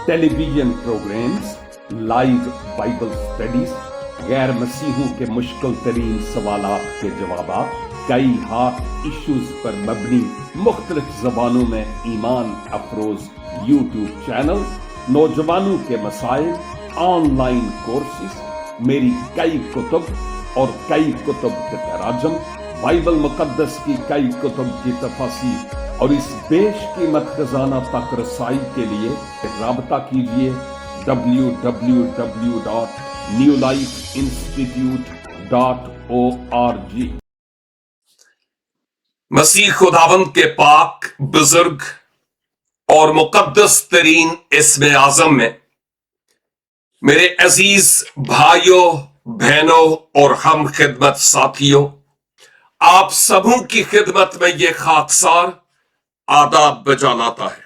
Television programs, live Bible studies, गैर मसीहों के मुश्किल तरीन सवालात के जवाब, कई हॉट इश्यूज पर मबनी मुख्तलिफ जबानों में ईमान अफरोज यूट्यूब चैनल, नौजवानों के मसाइल, ऑनलाइन कोर्सेज, मेरी कई कुतुब और कई कुतुब के तराजम, बाइबल मुकद्दस की कई कुतुब की तफासीर और इस बेशकीमत खजाना तक रसाई के लिए राबता कीजिए www.newlifeinstitute.org। मसीह खुदावंद के पाक बुजुर्ग और मुकद्दस तरीन इस्म आजम में मेरे अजीज भाइयों, बहनों और हम खिदमत साथियों, आप सबों की खिदमत में यह खाकसार आदाब बजा लाता है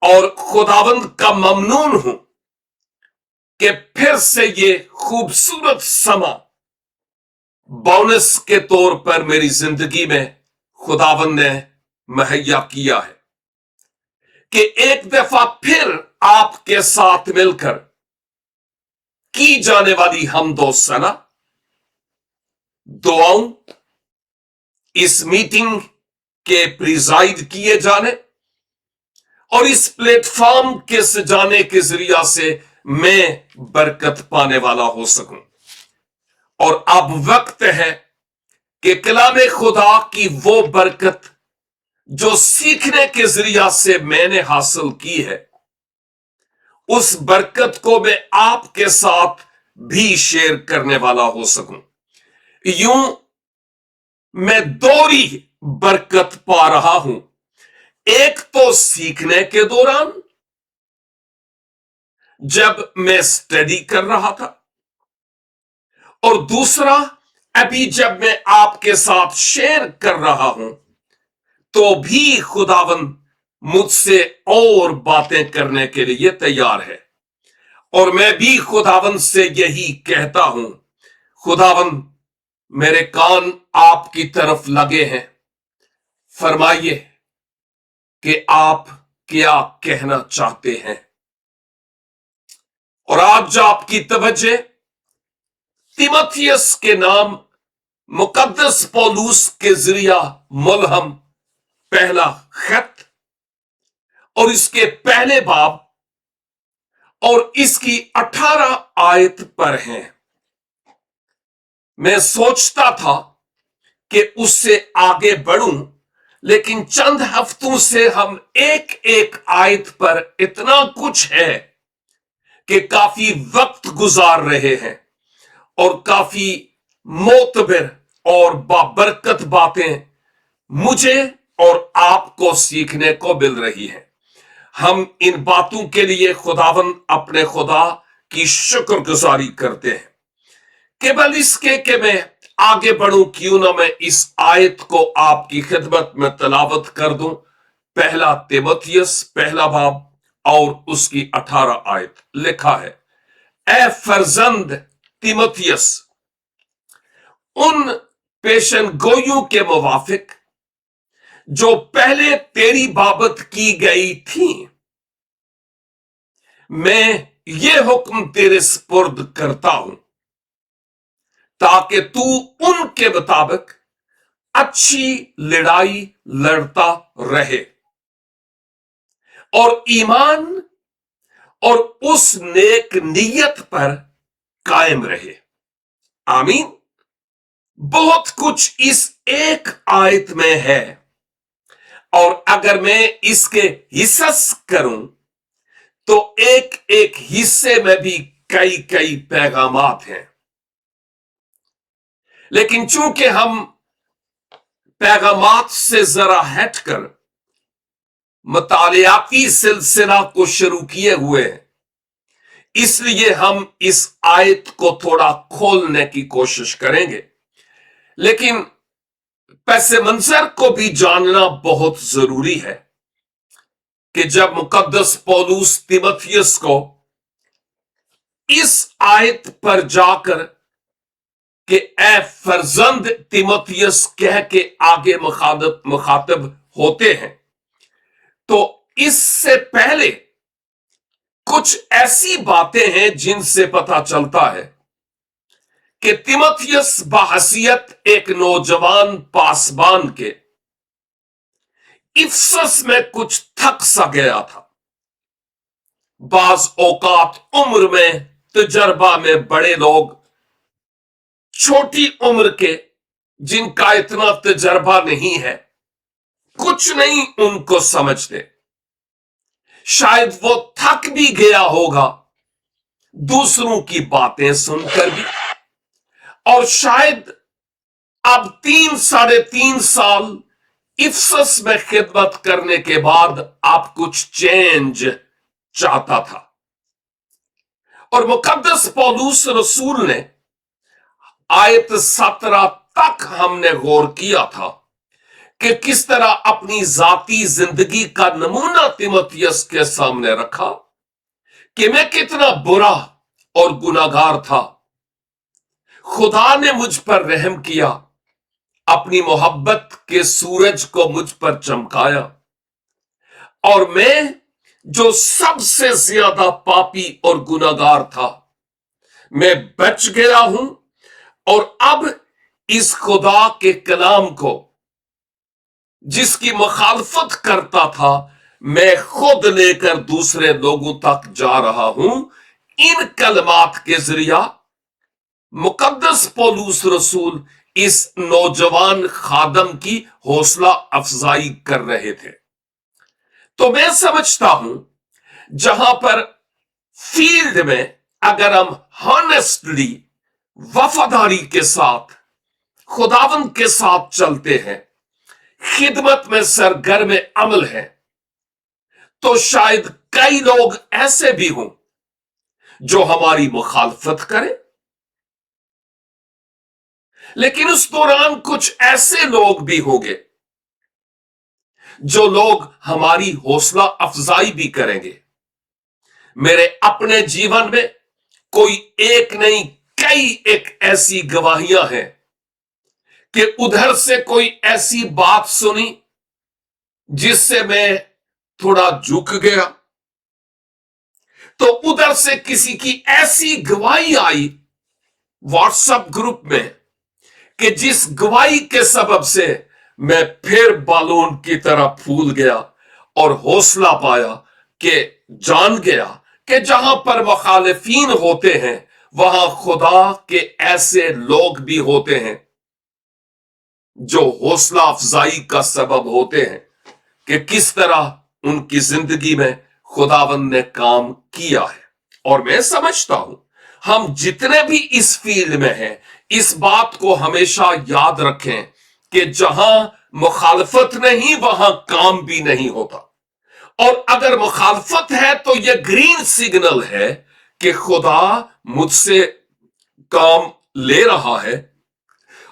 और खुदावंद का ममनून हूं कि फिर से ये खूबसूरत समा बोनस के तौर पर मेरी जिंदगी में खुदावंद ने मुहैया किया है कि एक दफा फिर आपके साथ मिलकर की जाने वाली हमदो सना दुआओं, इस मीटिंग के प्रिजाइड किए जाने और इस प्लेटफॉर्म के सजाने के जरिया से मैं बरकत पाने वाला हो सकूं। और अब वक्त है कि कलामे खुदा की वो बरकत जो सीखने के जरिया से मैंने हासिल की है, उस बरकत को मैं आपके साथ भी शेयर करने वाला हो सकूं। यूं मैं दोहरी बरकत पा रहा हूं, एक तो सीखने के दौरान जब मैं स्टडी कर रहा था, और दूसरा अभी जब मैं आपके साथ शेयर कर रहा हूं तो भी खुदावंद मुझसे और बातें करने के लिए तैयार है। और मैं भी खुदावंद से यही कहता हूं, खुदावंद मेरे कान आपकी तरफ लगे हैं, फरमाइए कि आप क्या कहना चाहते हैं। और आज आपकी तवज्जो तीमुथियुस के नाम मुकद्दस पौलुस के जरिया मुलहम पहला खत और इसके पहले बाब और इसकी 18 आयत पर है। मैं सोचता था कि उससे आगे बढ़ूं, लेकिन चंद हफ्तों से हम एक एक आयत पर इतना कुछ है कि काफी वक्त गुजार रहे हैं और काफी मोतबर और बाबरकत बातें मुझे और आपको सीखने को मिल रही हैं। हम इन बातों के लिए खुदावंद अपने खुदा की शुक्रगुजारी करते हैं। केवल इसके कि मैं आगे बढ़ूं, क्यों ना मैं इस आयत को आपकी खिदमत में तलावत कर दूं। पहला तीमुथियुस पहला बाब और उसकी 18 आयत लिखा है, ए फरजंद तीमुथियुस, उन पेशन गोइयों के मुवाफिक जो पहले तेरी बाबत की गई थी, मैं ये हुक्म तेरे स्पुर्द करता हूं ताकि तू उनके मुताबिक अच्छी लड़ाई लड़ता रहे और ईमान और उस नेक नियत पर कायम रहे। आमीन। बहुत कुछ इस एक आयत में है और अगर मैं इसके हिस्स करूं तो एक एक हिस्से में भी कई कई पैगामात हैं, लेकिन चूंकि हम पैगामात से जरा हटकर मुतालियाती सिलसिला को शुरू किए हुए हैं, इसलिए हम इस आयत को थोड़ा खोलने की कोशिश करेंगे। लेकिन पस मंजर को भी जानना बहुत जरूरी है कि जब मुकद्दस पौलुस तीमुथियुस को इस आयत पर जाकर कि ए फरजंद तीमुथियुस कह के आगे मुखातब होते हैं, तो इससे पहले कुछ ऐसी बातें हैं जिनसे पता चलता है कि तिमोथियस बहैसियत एक नौजवान पासबान के इफसस में कुछ थक सा गया था। बाज औकात उम्र में तजर्बा में बड़े लोग छोटी उम्र के जिनका इतना तजर्बा नहीं है, कुछ नहीं उनको समझते। शायद वो थक भी गया होगा दूसरों की बातें सुनकर भी, और शायद अब 3-3.5 साल इफसस में खिदमत करने के बाद आप कुछ चेंज चाहता था। और मुकद्दस पौलुस रसूल ने आयत 17 तक हमने गौर किया था कि किस तरह अपनी जाती जिंदगी का नमूना तिमोथियस के सामने रखा कि मैं कितना बुरा और गुनाहगार था। खुदा ने मुझ पर रहम किया, अपनी मोहब्बत के सूरज को मुझ पर चमकाया, और मैं जो सबसे ज्यादा पापी और गुनाहगार था, मैं बच गया हूं। और अब इस खुदा के कलाम को जिसकी मुखालफत करता था, मैं खुद लेकर दूसरे लोगों तक जा रहा हूं। इन कलमात के जरिया मुकद्दस पौलुस रसूल इस नौजवान खादम की हौसला अफजाई कर रहे थे। तो मैं समझता हूं जहां पर फील्ड में अगर हम हॉनेस्टली वफादारी के साथ खुदावंद के साथ चलते हैं, खिदमत में सरगर्म अमल है, तो शायद कई लोग ऐसे भी हों जो हमारी मुखालफत करें, लेकिन उस दौरान कुछ ऐसे लोग भी होंगे जो लोग हमारी हौसला अफजाई भी करेंगे। मेरे अपने जीवन में कोई एक नहीं, कई एक ऐसी गवाहियां हैं कि उधर से कोई ऐसी बात सुनी जिससे मैं थोड़ा झुक गया, तो उधर से किसी की ऐसी गवाही आई व्हाट्सएप ग्रुप में कि जिस गवाही के सबब से मैं फिर बालून की तरह फूल गया और हौसला पाया, कि जान गया कि जहां पर मुखालिफीन होते हैं वहां खुदा के ऐसे लोग भी होते हैं जो हौसला अफजाई का सबब होते हैं कि किस तरह उनकी जिंदगी में खुदावंद ने काम किया है। और मैं समझता हूं हम जितने भी इस फील्ड में हैं, इस बात को हमेशा याद रखें कि जहां मुखालफत नहीं वहां काम भी नहीं होता। और अगर मुखालफत है तो यह ग्रीन सिग्नल है कि खुदा मुझसे काम ले रहा है,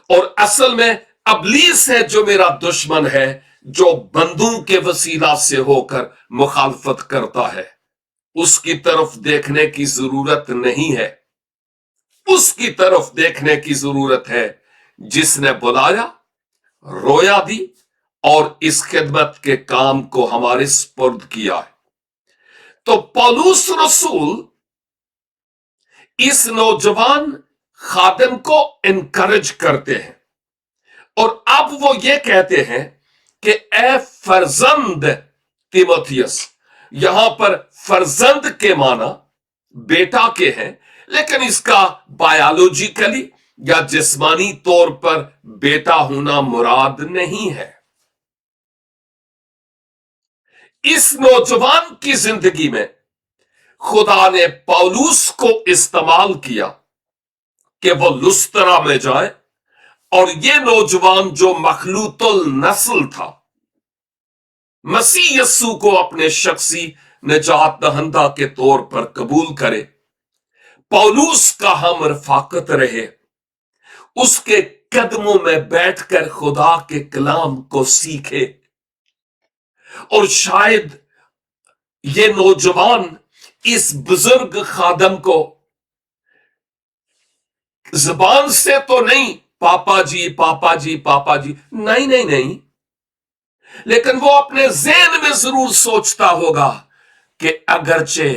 और असल में अबलीस है जो मेरा दुश्मन है, जो बंदूक के वसीला से होकर मुखालफत करता है। उसकी तरफ देखने की जरूरत नहीं है, उसकी तरफ देखने की जरूरत है जिसने बुलाया, रोया भी और इस खिदमत के काम को हमारे सुपुर्द किया है। तो पौलुस रसूल इस नौजवान खादिम को इनकरेज करते हैं, और अब वो ये कहते हैं कि ए फर्जंद तिमोथियस। यहां पर फर्जंद के माना बेटा के हैं, लेकिन इसका बायोलॉजिकली या जिस्मानी तौर पर बेटा होना मुराद नहीं है। इस नौजवान की जिंदगी में खुदा ने पौलुस को इस्तेमाल किया कि वो लुस्त्रा में जाए, और ये नौजवान जो मखलूतुल नस्ल था, मसीह यस्सु को अपने शख्सी निजात दहंदा के तौर पर कबूल करे, पौलुस का हम रफाकत रहे, उसके कदमों में बैठकर खुदा के कलाम को सीखे। और शायद ये नौजवान इस बुजुर्ग खादम को जबान से तो नहीं पापा जी पापा जी पापा जी, नहीं नहीं नहीं, लेकिन वो अपने ज़हन में जरूर सोचता होगा कि अगरचे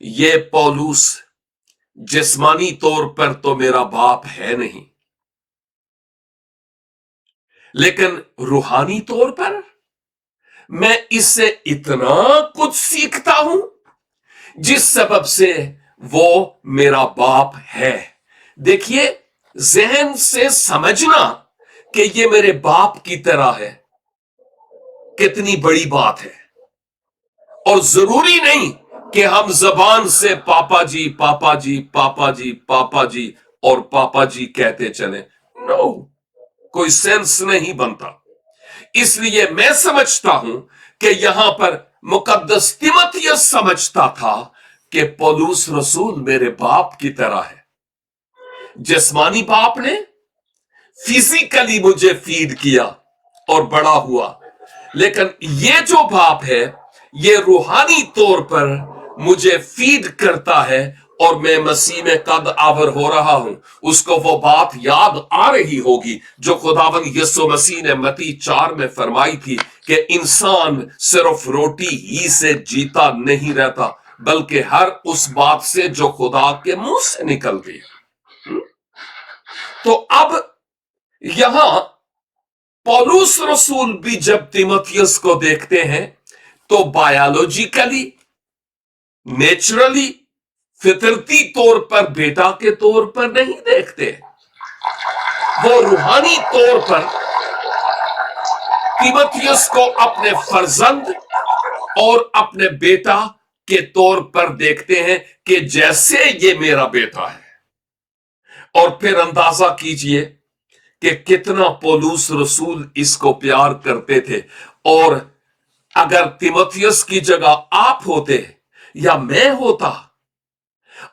ये पौलुस जिस्मानी तौर पर तो मेरा बाप है नहीं, लेकिन रूहानी तौर पर मैं इससे इतना कुछ सीखता हूं जिस सबब से वो मेरा बाप है। देखिए, जहन से समझना कि ये मेरे बाप की तरह है कितनी बड़ी बात है। और जरूरी नहीं कि हम जबान से पापा जी पापा जी पापा जी पापा जी और पापा जी कहते चले। नो, कोई सेंस नहीं बनता। इसलिए मैं समझता हूं कि यहां पर मुकद्दस तीमुथियुस समझता था कि पौलुस रसूल मेरे बाप की तरह है। जिस्मानी बाप ने फिजिकली मुझे फीड किया और बड़ा हुआ, लेकिन ये जो बाप है ये रूहानी तौर पर मुझे फीड करता है और मैं मसीह में कद आवर हो रहा हूं। उसको वो बात याद आ रही होगी जो खुदावन यीशु मसीह ने मत्ती 4 में फरमाई थी कि इंसान सिर्फ रोटी ही से जीता नहीं रहता बल्कि हर उस बात से जो खुदा के मुंह से निकलती है। तो अब यहां पौलुस रसूल भी जब तीमुथियुस को देखते हैं तो बायोलॉजिकली, नेचुरली, फितरती तौर पर बेटा के तौर पर नहीं देखते, वो रूहानी तौर पर तीमुथियुस को अपने फर्जंद और अपने बेटा के तौर पर देखते हैं कि जैसे ये मेरा बेटा है। और फिर अंदाजा कीजिए कि कितना पौलुस रसूल इसको प्यार करते थे। और अगर तीमुथियुस की जगह आप होते या मैं होता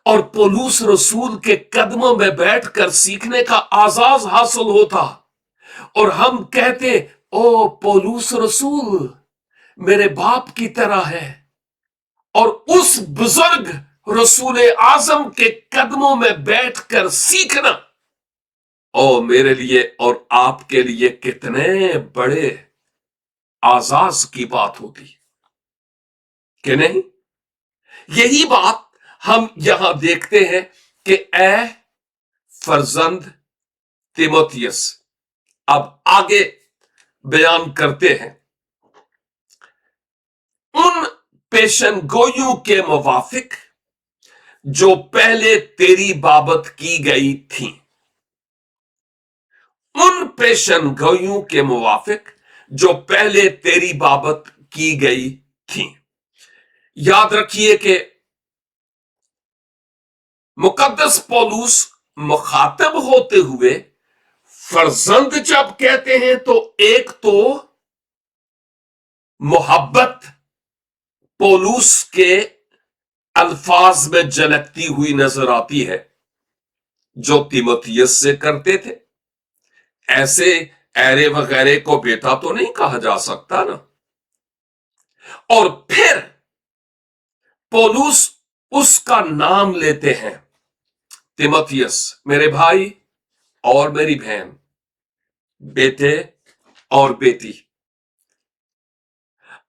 और पौलुस रसूल के कदमों में बैठकर सीखने का आजाद हासिल होता और हम कहते, ओ पौलुस रसूल मेरे बाप की तरह है, और उस बुजुर्ग रसूल आजम के कदमों में बैठकर सीखना, ओ मेरे लिए और आपके लिए कितने बड़े आजाज की बात होती कि नहीं। यही बात हम यहां देखते हैं कि ए फर्जंद तीमुथियुस, अब आगे बयान करते हैं, उन पेशन गोइयों के मुवाफिक जो पहले तेरी बाबत की गई थी, उन पेशन गोइयों के मुवाफिक जो पहले तेरी बाबत की गई थी। याद रखिए कि मुकद्दस पौलुस मुखातब होते हुए फर्जंद जब कहते हैं तो एक तो मोहब्बत पौलुस के अल्फाज में झलकती हुई नजर आती है जो तीमुथियुस से करते थे। ऐसे ऐरे वगैरह को बेटा तो नहीं कहा जा सकता ना। और फिर पौलुस उसका नाम लेते हैं, तीमुथियुस मेरे भाई और मेरी बहन, बेटे और बेटी।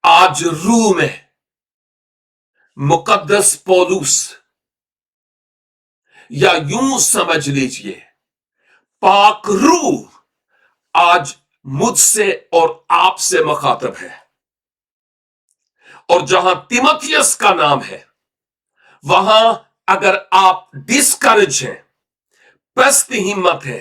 आज रूह में मुकद्दस पौलुस, या यूं समझ लीजिए पाक रूह आज मुझसे और आपसे मुखातब है। और जहां तीमुथियुस का नाम है वहां अगर आप डिस्करेज हैं, पस्त हिम्मत है,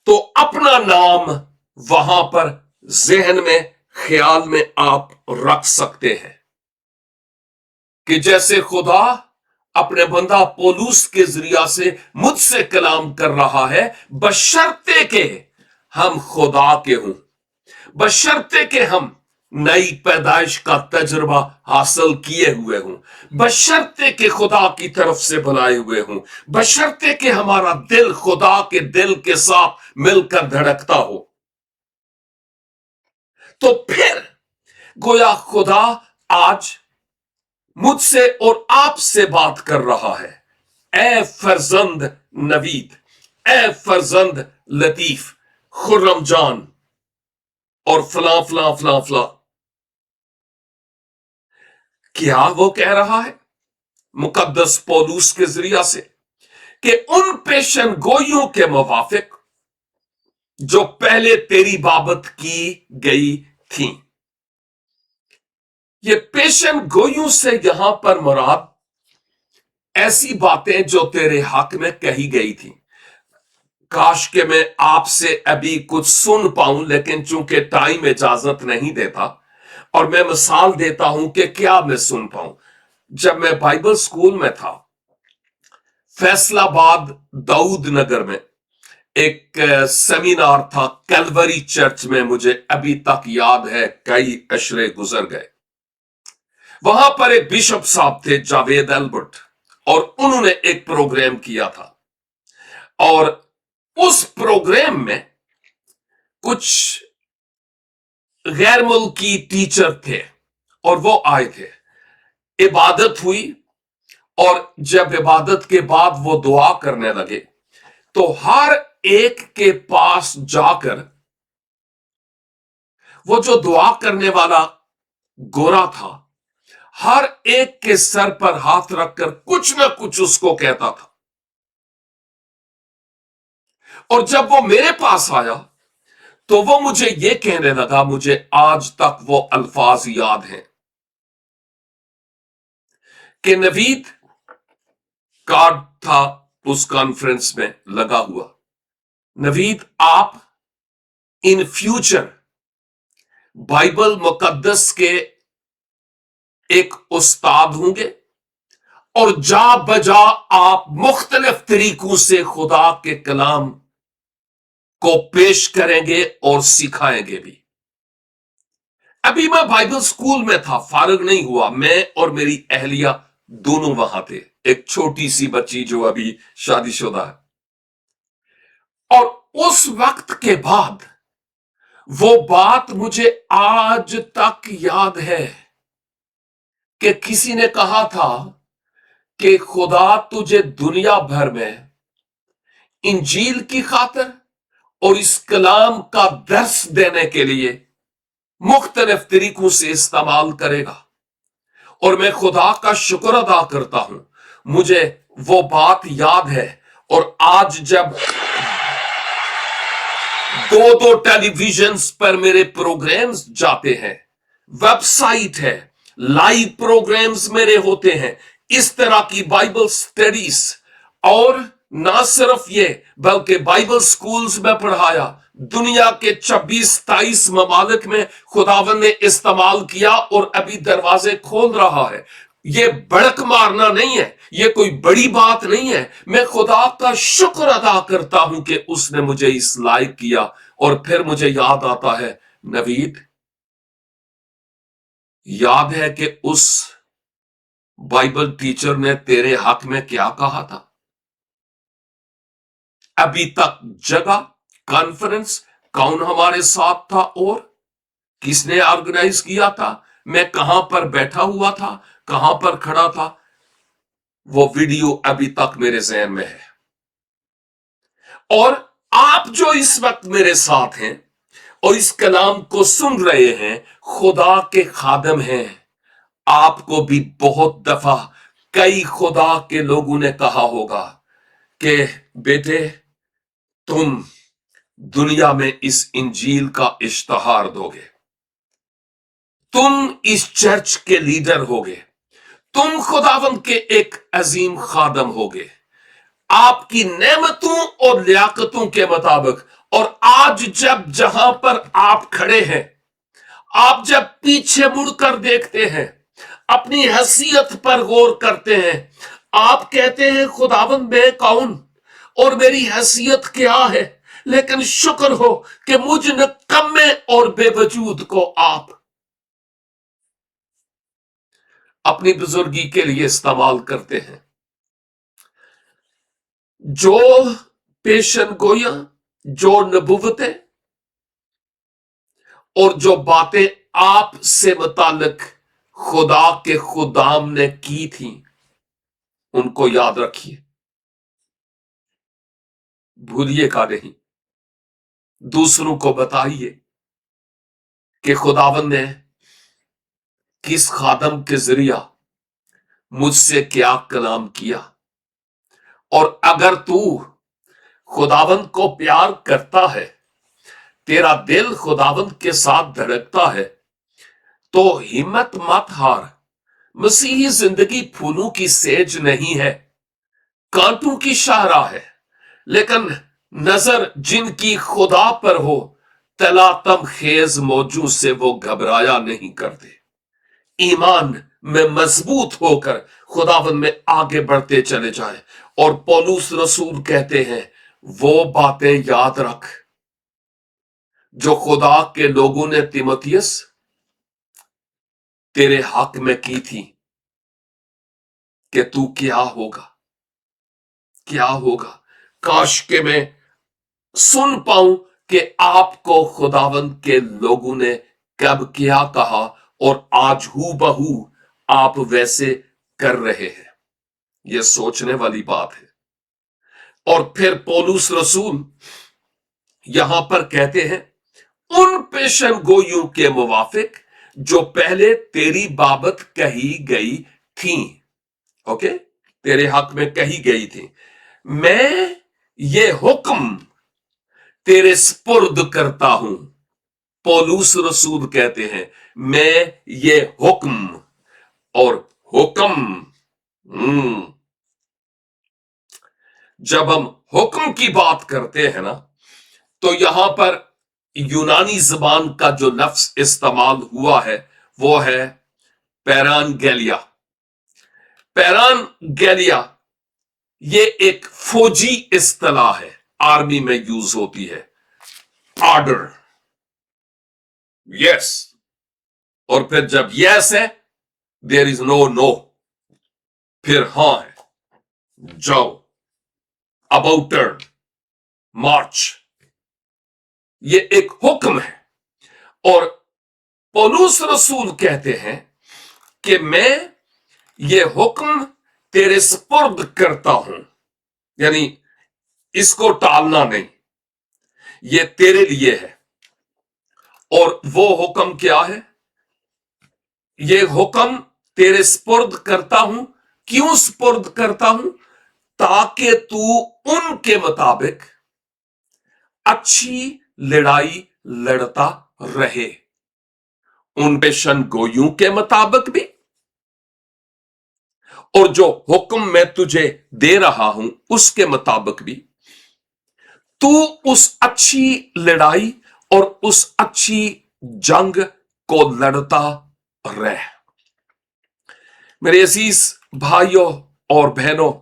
तो अपना नाम वहां पर जहन में, ख्याल में आप रख सकते हैं कि जैसे खुदा अपने बंदा पौलुस के जरिया से मुझसे कलाम कर रहा है, बशर्ते के हम खुदा के हों, बशर्ते के हम नई पैदाइश का तजुर्बा हासिल किए हुए हों, बशर्ते के खुदा की तरफ से बुलाए हुए हों, बशर्ते के हमारा दिल खुदा के दिल के साथ मिलकर धड़कता हो। तो फिर गोया खुदा आज मुझसे और आपसे बात कर रहा है, ए फर्जंद नवीद, ए फर्जंद लतीफ, खुर्रम जान और फला फला फला फला। क्या वो कह रहा है? मुकद्दस पौलुस के जरिया से कि उन पेशन गोइयों के मुवाफिक जो पहले तेरी बाबत की गई थी। ये पेशन गोइयों से यहां पर मुराद ऐसी बातें जो तेरे हक में कही गई थी। काश के मैं आपसे अभी कुछ सुन पाऊं, लेकिन चूंकि टाइम इजाजत नहीं देता, और मैं मिसाल देता हूं कि क्या मैं सुन पाऊं। जब मैं बाइबल स्कूल में था, फैसलाबाद दाऊद नगर में एक सेमिनार था कैलवरी चर्च में, मुझे अभी तक याद है, कई अशरे गुजर गए। वहां पर एक बिशप साहब थे जावेद एल्बर्ट, और उन्होंने एक प्रोग्राम किया था, और उस प्रोग्राम में कुछ गैर मुल्की टीचर थे और वो आए थे। इबादत हुई, और जब इबादत के बाद वो दुआ करने लगे तो हर एक के पास जाकर वो जो दुआ करने वाला गोरा था, हर एक के सर पर हाथ रखकर कुछ ना कुछ उसको कहता था। और जब वो मेरे पास आया तो वो मुझे ये कहने लगा, मुझे आज तक वो अल्फाज याद हैं कि नवीद कार्ड था उस कॉन्फ्रेंस में लगा हुआ, नवीद आप इन फ्यूचर बाइबल मुकद्दस के एक उस्ताद होंगे, और जा बजा आप मुख्तलिफ तरीकों से खुदा के कलाम को पेश करेंगे और सिखाएंगे भी। अभी मैं बाइबल स्कूल में था, फारिग नहीं हुआ, मैं और मेरी अहलिया दोनों वहां थे, एक छोटी सी बच्ची जो अभी शादीशुदा है। और उस वक्त के बाद वो बात मुझे आज तक याद है कि किसी ने कहा था कि खुदा तुझे दुनिया भर में इंजील की खातिर और इस कलाम का दर्स देने के लिए मुख्तलिफ तरीकों से इस्तेमाल करेगा। और मैं खुदा का शुक्र अदा करता हूं, मुझे वो बात याद है। और आज जब दो दो टेलीविजन पर मेरे प्रोग्राम्स जाते हैं, वेबसाइट है, लाइव प्रोग्राम्स मेरे होते हैं, इस तरह की बाइबल स्टडीज, और ना सिर्फ ये बल्कि बाइबल स्कूल्स में पढ़ाया, दुनिया के 26-23 ममालिक में खुदावन ने इस्तेमाल किया और अभी दरवाजे खोल रहा है। ये बड़क मारना नहीं है, ये कोई बड़ी बात नहीं है। मैं खुदा का शुक्र अदा करता हूं कि उसने मुझे इस लायक किया। और फिर मुझे याद आता है, नवीद याद है कि उस बाइबल टीचर ने तेरे हक में क्या कहा था? अभी तक जगह, कॉन्फ्रेंस, कौन हमारे साथ था और किसने ऑर्गेनाइज किया था, मैं कहां पर बैठा हुआ था, कहां पर खड़ा था, वो वीडियो अभी तक मेरे जहन में है। और आप जो इस वक्त मेरे साथ हैं और इस कलाम को सुन रहे हैं, खुदा के खादम हैं। आपको भी बहुत दफा कई खुदा के लोगों ने कहा होगा कि बेटे तुम दुनिया में इस इंजील का इश्तहार दोगे, तुम इस चर्च के लीडर होगे, तुम खुदावंद के एक अजीम खादम होगे, आपकी नेमतों और लियाकतों के मुताबिक। और आज जब जहां पर आप खड़े हैं, आप जब पीछे मुड़कर देखते हैं, अपनी हैसियत पर गौर करते हैं, आप कहते हैं खुदावंद मैं कौन और मेरी हैसियत क्या है, लेकिन शुक्र हो कि मुझ निकम्मे और बेवजूद को आप अपनी बुजुर्गी के लिए इस्तेमाल करते हैं। जो पेशन गोया, जो नबुवतें और जो बातें आप से मुतालिक खुदा के खुदाम ने की थी, उनको याद रखिए, भूलिएगा नहीं। दूसरों को बताइए कि खुदावन ने किस खादम के जरिया मुझसे क्या कलाम किया। और अगर तू खुदावंद को प्यार करता है, तेरा दिल खुदावंद के साथ धड़कता है, तो हिम्मत मत हार। मसीही जिंदगी फूलों की सेज नहीं है, कांटों की शाहराह है, लेकिन नजर जिनकी खुदा पर हो, तलातम खेज मौजू से वो घबराया नहीं करते। ईमान में मजबूत होकर खुदावन में आगे बढ़ते चले जाए। और पौलुस रसूल कहते हैं, वो बातें याद रख जो खुदा के लोगों ने तिमुथियुस तेरे हक में की थी, कि तू क्या होगा, क्या होगा। काश के मैं सुन पाऊं कि आपको खुदावंद के लोगों ने कब क्या कहा और आज हू बहू आप वैसे कर रहे हैं। यह सोचने वाली बात है। और फिर पौलुस रसूल यहां पर कहते हैं, उन पेशन गोइयों के मुवाफिक जो पहले तेरी बाबत कही गई थी, ओके, तेरे हक में कही गई थी, मैं ये हुक्म तेरे स्पुर्द करता हूं। पौलुस रसूल कहते हैं, मैं ये हुक्म, और हुक्म, जब हम हुक्म की बात करते हैं ना, तो यहां पर यूनानी जबान का जो लफ्ज इस्तेमाल हुआ है वो है पैरान गैलिया। पैरान गैलिया ये एक फौजी इस्तेलाह है, आर्मी में यूज होती है। ऑर्डर, यस, और फिर जब यस है, देयर इज नो नो, फिर हां है, जाओ, अबाउट टर्न, मार्च। ये एक हुक्म है। और पौलुस रसूल कहते हैं कि मैं ये हुक्म तेरे स्पुर्द करता हूं, यानी इसको टालना नहीं, ये तेरे लिए है। और वो हुक्म क्या है? ये हुक्म तेरे स्पुर्द करता हूं। क्यों स्पुर्द करता हूं? ताकि तू उनके मुताबिक अच्छी लड़ाई लड़ता रहे। उन पेशन गोइयों के मुताबिक भी, और जो हुक्म मैं तुझे दे रहा हूं उसके मुताबिक भी, तू उस अच्छी लड़ाई और उस अच्छी जंग को लड़ता रह। मेरे अजीज भाइयों और बहनों,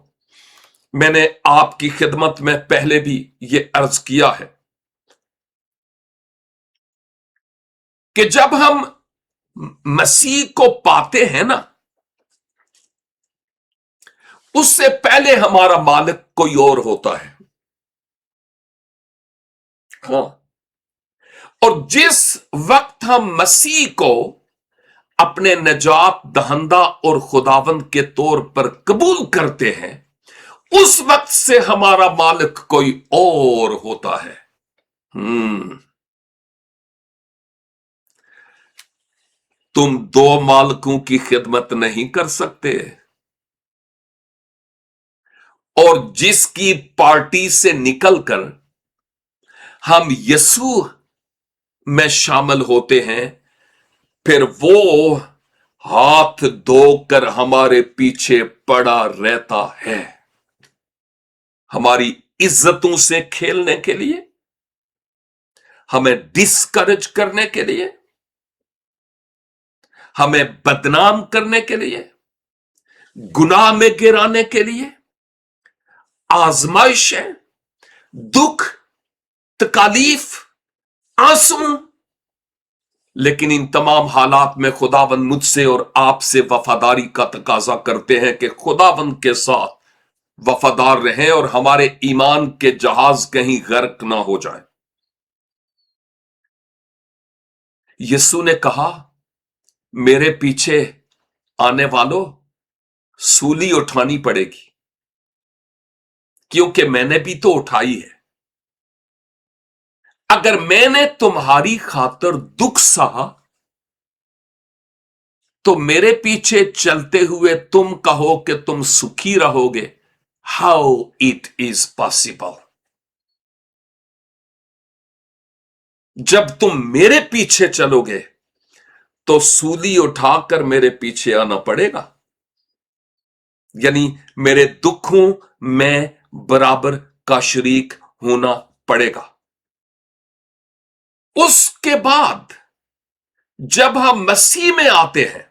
मैंने आपकी खिदमत में पहले भी यह अर्ज किया है कि जब हम मसीह को पाते हैं ना, उससे पहले हमारा मालिक कोई और होता है। हाँ, और जिस वक्त हम मसीह को अपने नजात दहंदा और खुदावंद के तौर पर कबूल करते हैं, उस वक्त से हमारा मालिक कोई और होता है। तुम दो मालिकों की खिदमत नहीं कर सकते। और जिसकी पार्टी से निकलकर हम यीशु में शामिल होते हैं, फिर वो हाथ धोकर हमारे पीछे पड़ा रहता है, हमारी इज्जतों से खेलने के लिए, हमें डिस्करेज करने के लिए, हमें बदनाम करने के लिए, गुनाह में गिराने के लिए, आजमाइशें, दुख, तकालीफ, आंसू। लेकिन इन तमाम हालात में खुदावंद मुझसे और आपसे वफादारी का तकाजा करते हैं कि खुदावंद के साथ वफादार रहें और हमारे ईमान के जहाज कहीं गर्क ना हो जाए। यीशु ने कहा, मेरे पीछे आने वालों, सूली उठानी पड़ेगी, क्योंकि मैंने भी तो उठाई है। अगर मैंने तुम्हारी खातिर दुख सहा तो मेरे पीछे चलते हुए तुम कहो कि तुम सुखी रहोगे, हाउ इट इज पॉसिबल। जब तुम मेरे पीछे चलोगे तो सूली उठाकर मेरे पीछे आना पड़ेगा, यानी मेरे दुखों में बराबर का शरीक होना पड़ेगा। उसके बाद जब हम मसीह में आते हैं,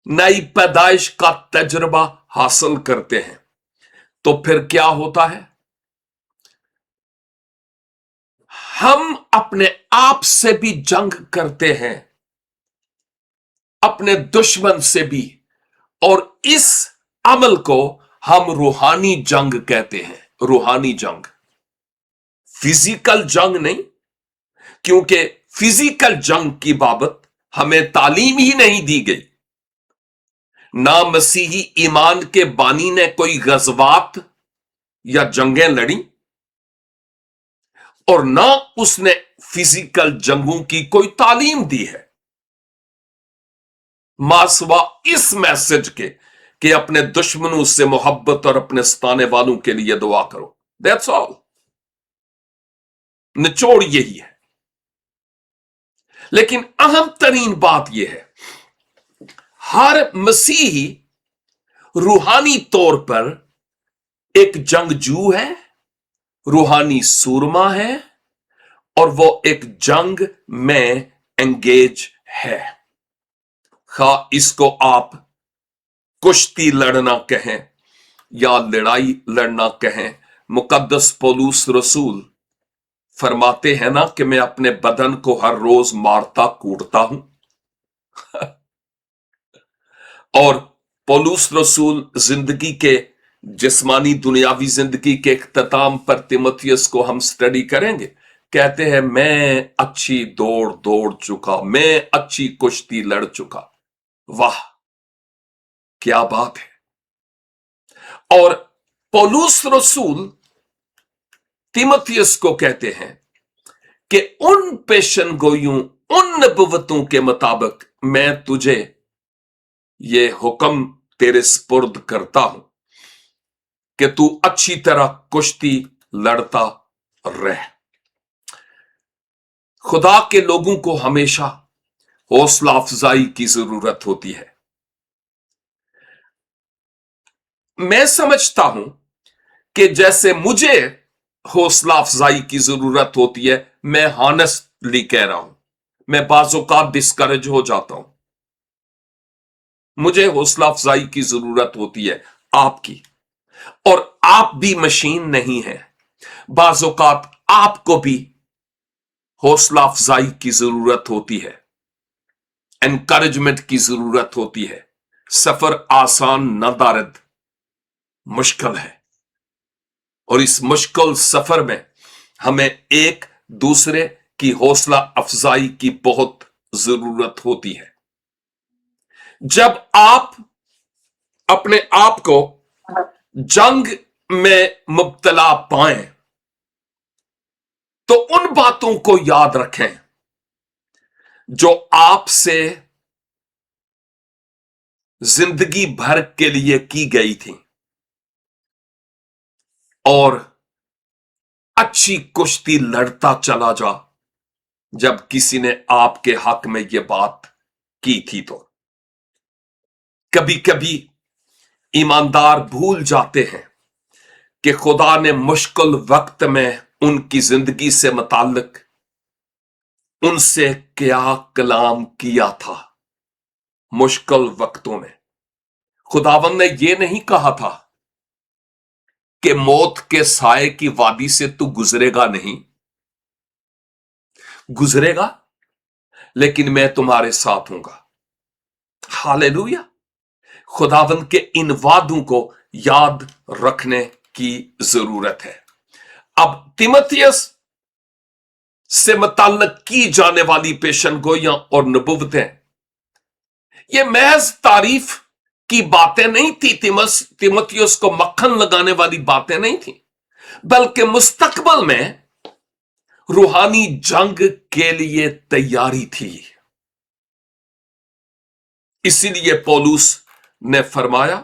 नई पैदाइश का तजुर्बा हासिल करते हैं, तो फिर क्या होता है? हम अपने आप से भी जंग करते हैं, अपने दुश्मन से भी, और इस अमल को हम रूहानी जंग कहते हैं। रूहानी जंग, फिजिकल जंग नहीं, क्योंकि फिजिकल जंग की बाबत हमें तालीम ही नहीं दी गई। ना मसीही ईमान के बानी ने कोई गज़वात या जंगें लड़ी, और ना उसने फिजिकल जंगों की कोई तालीम दी है, मासवा इस मैसेज के कि अपने दुश्मनों से मोहब्बत और अपने सताने वालों के लिए दुआ करो। That's all. निचोड़ यही है। लेकिन अहम तरीन बात यह है, हर मसीही रूहानी तौर पर एक जंगजू है, रूहानी सूरमा है, और वो एक जंग में एंगेज है। खा इसको आप कुश्ती लड़ना कहें या लड़ाई लड़ना कहें, मुकद्दस पौलुस रसूल फरमाते हैं ना कि मैं अपने बदन को हर रोज मारता कूटता हूं। और पौलुस रसूल जिंदगी के जिस्मानी दुनियावी जिंदगी के इख्तिताम पर तीमुथियुस को हम स्टडी करेंगे, कहते हैं मैं अच्छी दौड़ दौड़ चुका, मैं अच्छी कुश्ती लड़ चुका। वाह, क्या बात है। और पौलुस रसूल तीमुथियुस को कहते हैं कि उन पेशन गोइयों, उन नबुवतों के मुताबिक मैं तुझे ये हुक्म तेरे स्पुर्द करता हूं कि तू अच्छी तरह कुश्ती लड़ता रह। खुदा के लोगों को हमेशा हौसला अफजाई की जरूरत होती है। मैं समझता हूं कि जैसे मुझे हौसला अफजाई की जरूरत होती है, मैं हॉनेस्टली कह रहा हूं, मैं बाज़ौक़ात डिस्करेज हो जाता हूं। मुझे हौसला अफजाई की जरूरत होती है आपकी, और आप भी मशीन नहीं है। बाज़ौक़ात आपको भी हौसला अफजाई की जरूरत होती है, एनकरेजमेंट की जरूरत होती है। सफर आसान न दारद, मुश्किल है, और इस मुश्किल सफर में हमें एक दूसरे की हौसला अफजाई की बहुत जरूरत होती है। जब आप अपने आप को जंग में मुब्तला पाएं, तो उन बातों को याद रखें जो आपसे जिंदगी भर के लिए की गई थी, और अच्छी कुश्ती लड़ता चला जा जब किसी ने आपके हक में यह बात की थी। तो कभी कभी ईमानदार भूल जाते हैं कि खुदा ने मुश्किल वक्त में उनकी जिंदगी से मुताल्लिक उनसे क्या कलाम किया था। मुश्किल वक्तों में खुदावन ने यह नहीं कहा था कि मौत के साए की वादी से तू गुजरेगा नहीं, गुजरेगा, लेकिन मैं तुम्हारे साथ हूंगा। हालेलुया। खुदावन के इन वादों को याद रखने की जरूरत है। अब तीमुथियुस से मुताल्लिक की जाने वाली पेशन गोइयां और नबुवतें, ये महज तारीफ की बातें नहीं थी, तीमुथियुस को मक्खन लगाने वाली बातें नहीं थी, बल्कि मुस्तकबल में रूहानी जंग के लिए तैयारी थी। इसीलिए पौलुस ने फरमाया,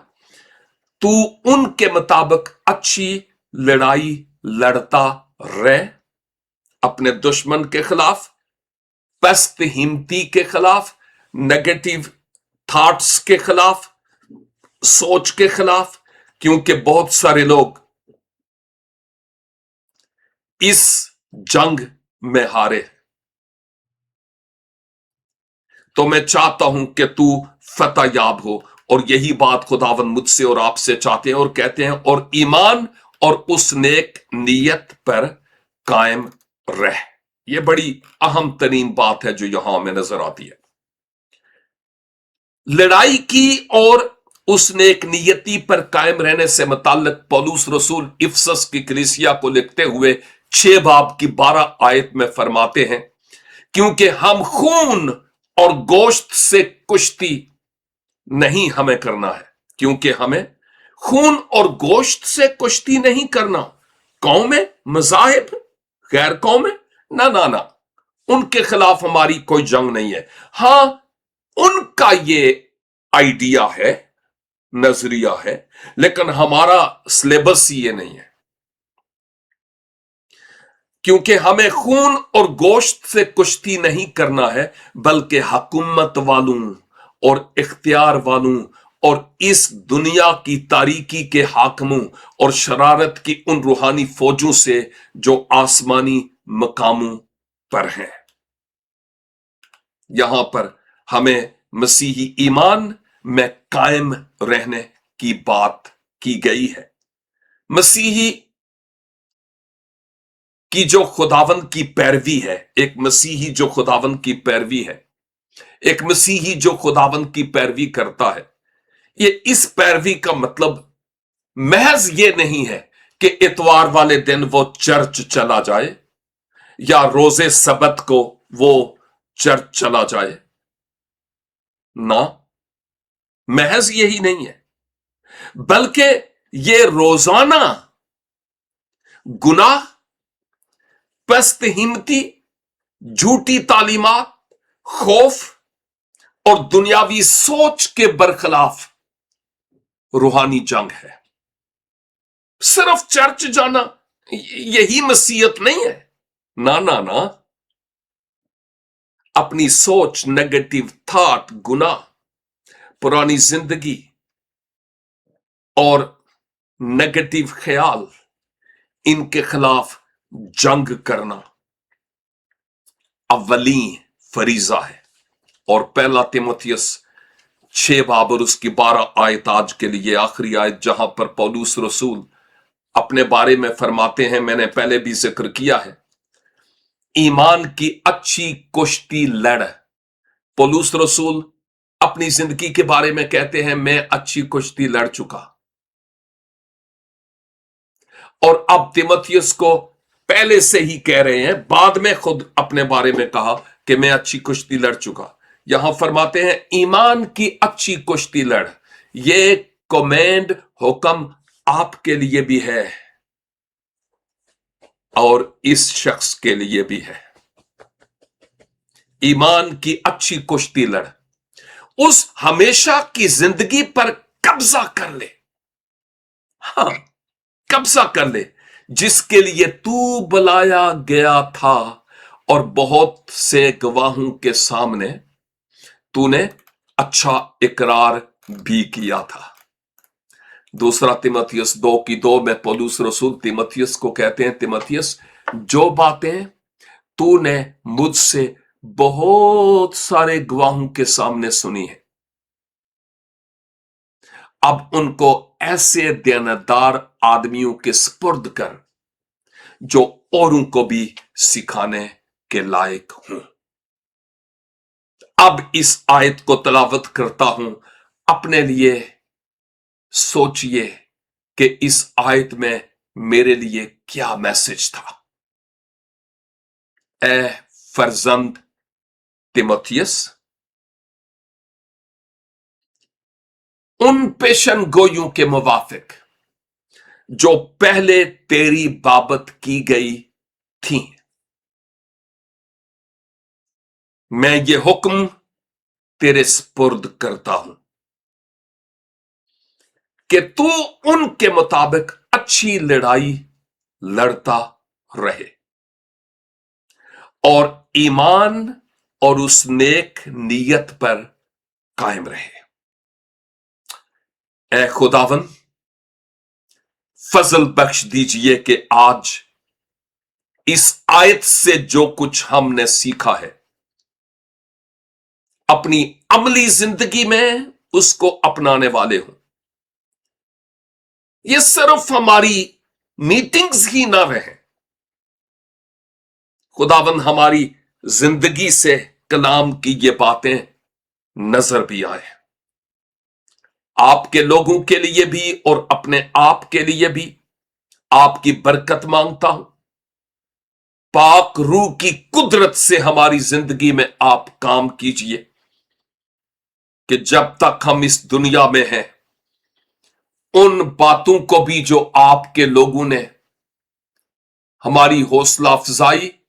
तू उनके मुताबिक अच्छी लड़ाई लड़ता रह, अपने दुश्मन के खिलाफ, पस्त हिम्मती के खिलाफ, नेगेटिव थॉट्स के खिलाफ, सोच के खिलाफ, क्योंकि बहुत सारे लोग इस जंग में हारे। तो मैं चाहता हूं कि तू फतह याब हो, और यही बात खुदावन मुझसे और आपसे चाहते हैं, और कहते हैं, और ईमान और उस नेक नीयत पर कायम रह। यह बड़ी अहम तरीन बात है जो यहां में नजर आती है। लड़ाई की और उस नेक नियति पर कायम रहने से मुताल्लिक पौलुस रसूल इफसस की कलीसिया को लिखते हुए 6 बाब की 12 आयत में फरमाते हैं, क्योंकि हम खून और गोश्त से कुश्ती नहीं हमें करना है, क्योंकि हमें खून और गोश्त से कुश्ती नहीं करना। कौमें, मजाहिब, गैर कौमें, ना ना ना, उनके खिलाफ हमारी कोई जंग नहीं है। हां, उनका ये आइडिया है, नजरिया है, लेकिन हमारा सिलेबस ये नहीं है, क्योंकि हमें खून और गोश्त से कुश्ती नहीं करना है, बल्कि हुकूमत वालों और इख्तियार वालों और इस दुनिया की तारीकी के हाकिमों और शरारत की उन रूहानी फौजों से जो आसमानी मकामों पर हैं। यहां पर हमें मसीही ईमान में कायम रहने की बात की गई है। मसीही की जो खुदावन की पैरवी है, एक मसीही जो खुदावन की पैरवी है, एक मसीही जो खुदावन की पैरवी करता है, ये इस पैरवी का मतलब महज ये नहीं है कि इतवार वाले दिन वो चर्च चला जाए या रोजे सबत को वो चर्च चला जाए। ना, महज यही नहीं है, बल्कि ये रोजाना गुनाह, पस्त हिम्मती, झूठी तालीमात, खौफ और दुनियावी सोच के बरखिलाफ रूहानी जंग है। सिर्फ चर्च जाना यही मसीहत नहीं है। ना ना ना, अपनी सोच, नेगेटिव थॉट, गुनाह, पुरानी जिंदगी और नेगेटिव ख्याल, इनके खिलाफ जंग करना अव्वली फरीजा है। और पहला तिमोथियस 6 बाब और उसकी 12 आयत आज के लिए आखिरी आयत, जहां पर पौलुस रसूल अपने बारे में फरमाते हैं, मैंने पहले भी जिक्र किया है, ईमान की अच्छी कुश्ती लड़। पौलुस रसूल अपनी जिंदगी के बारे में कहते हैं, मैं अच्छी कुश्ती लड़ चुका। और अब तिमोथियस को पहले से ही कह रहे हैं, बाद में खुद अपने बारे में कहा कि मैं अच्छी कुश्ती लड़ चुका। यहां फरमाते हैं, ईमान की अच्छी कुश्ती लड़। ये कमेंड, हुक्म आपके लिए भी है और इस शख्स के लिए भी है। ईमान की अच्छी कुश्ती लड़, उस हमेशा की जिंदगी पर कब्जा कर ले। हां, कब्जा कर ले, जिसके लिए तू बुलाया गया था और बहुत से गवाहों के सामने तूने अच्छा इकरार भी किया था। दूसरा तिमोथियस 2:2 में पौलुस रसूल तिमोथियस को कहते हैं, तिमोथियस, जो बातें तूने मुझसे बहुत सारे गवाहों के सामने सुनी है, अब उनको ऐसे देनदार आदमियों के सुपुर्द कर जो औरों को भी सिखाने के लायक हूं। अब इस आयत को तलावत करता हूं, अपने लिए सोचिए कि इस आयत में मेरे लिए क्या मैसेज था। ए फर्जंद तिमोथियस, उन पेशन गोइयों के मुवाफिक जो पहले तेरी बाबत की गई थी, मैं ये हुक्म तेरे स्पुर्द करता हूं कि तू उनके मुताबिक अच्छी लड़ाई लड़ता रहे और ईमान और उस नेक नीयत पर कायम रहे। ए खुदावन, फजल बख्श दीजिए कि आज इस आयत से जो कुछ हमने सीखा है, अपनी अमली जिंदगी में उसको अपनाने वाले हों। ये सिर्फ हमारी मीटिंग्स ही ना रहे, खुदावन हमारी जिंदगी से कलाम की ये बातें नजर भी आए। आपके लोगों के लिए भी और अपने आप के लिए भी आपकी बरकत मांगता हूं। पाक रूह की कुदरत से हमारी जिंदगी में आप काम कीजिए कि जब तक हम इस दुनिया में हैं, उन बातों को भी जो आपके लोगों ने हमारी हौसला अफजाई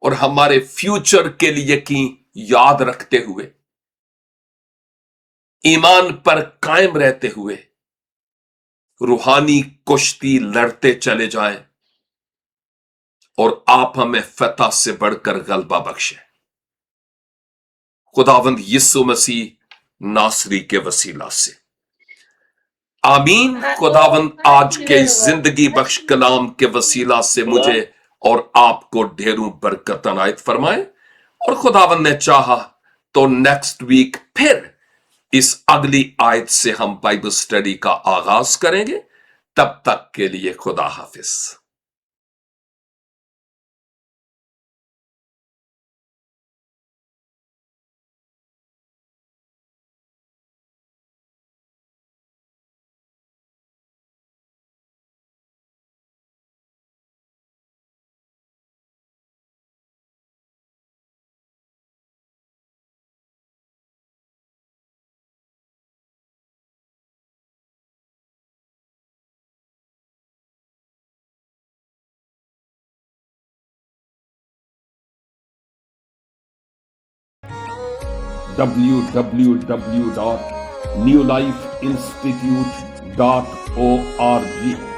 और हमारे फ्यूचर के लिए की, याद रखते हुए ईमान पर कायम रहते हुए रूहानी कुश्ती लड़ते चले जाएं और आप हमें फतह से बढ़कर गलबा बख्शे। खुदावंद यीशु मसीह नासरी के वसीला से आमीन। खुदावंद आज के जिंदगी बख्श कलाम के वसीला से मुझे और आपको ढेरों बरकत अनायत फरमाए, और खुदावंद ने चाहा तो नेक्स्ट वीक फिर इस अगली आयत से हम बाइबल स्टडी का आगाज करेंगे। तब तक के लिए खुदा हाफिज। www.newlifeinstitute.org